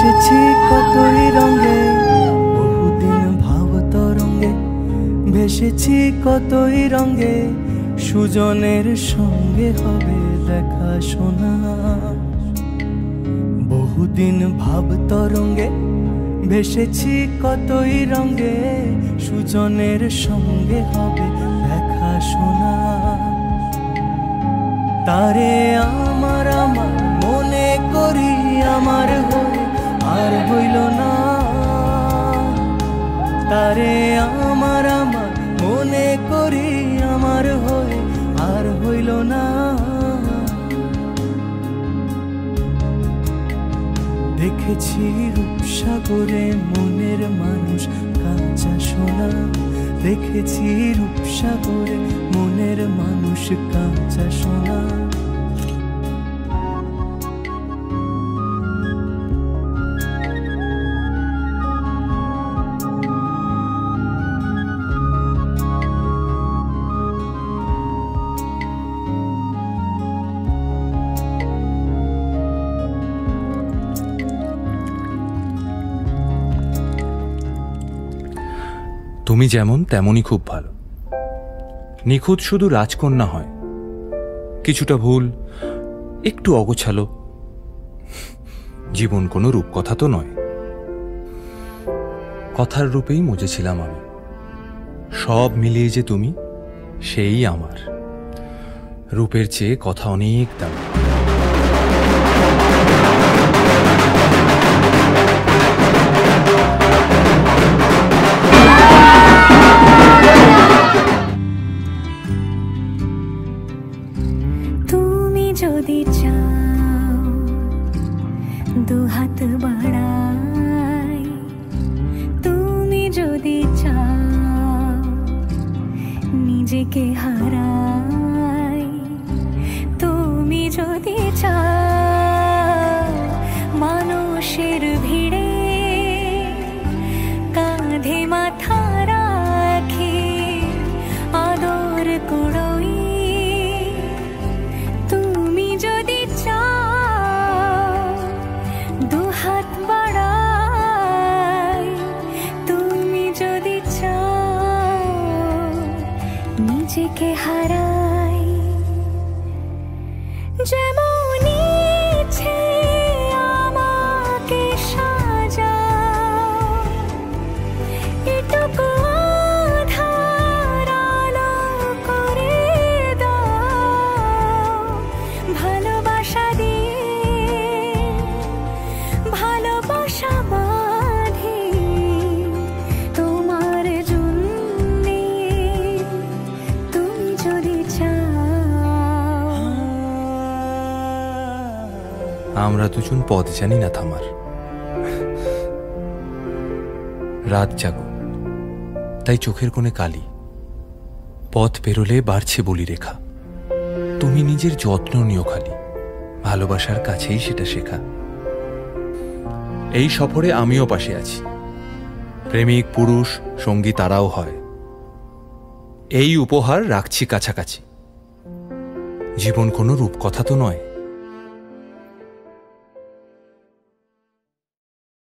ভেসেছি কতই রঙে, বহুদিন ভাব তরঙ্গে ভেসেছি কতই রঙে, সুজনের সঙ্গে হবে দেখা শোনা। বহুদিন ভাব তরঙ্গে ভেসেছি কতই রঙে, সুজনের সঙ্গে হবে দেখা শোনা। তারে আমার আমার মনে করি আমার হয়ে আর হইল না, তারে আমার আমার মনে করি আমার হয়ে আর হইল না। দেখেছি রূপসাগরে মনের মানুষ কাঁচা সোনা, দেখেছি রূপসাগরে মনের মানুষ কাঁচা সোনা। তুমি যেমন তেমনই খুব ভালো। নিখুঁত শুধু রাজকন্যা হয়, কিছুটা ভুল, একটু অগোছালো। জীবন কোনো রূপকথা তো নয়। কথার রূপেই মজেছিলাম আমি, সব মিলিয়ে যে তুমি সেই আমার। রূপের চেয়ে কথা অনেক দামি। যদি চাও দুহাত বাড়াই, তুমি যদি চাও নিজেকে হারাই, তুমি যদি চাও মানুষের ভিড়ে কাঁধে মাথা রাখি আদর কুড়োই, যদি চাও দুহাত বাড়াই, তুমি যদি চাও নিজেকে হারাই। যেমন ইচ্ছে আমাকে সাজাও, এটুকু আধার আলো করে দাও। ভালোবাসা দিয়ে ভালোবাসা বাঁধি তোমার জন্যে, তুমি যদি চাও। আমরা দুজন পথ জানি না থামার। রাত জাগো তাই চোখের কোণে কালি, পথ পেরোলে বাড়ছে বলি রেখা। তুমি নিজের যত্ন নিও খালি, ভালোবাসার কাছেই সেটা শেখা। এই সফরে আমিও পাশে আছি, প্রেমিক পুরুষ সঙ্গী তারাও হয়। এই উপহার রাখছি কাছাকাছি। জীবন কোনো রূপকথা তো নয়।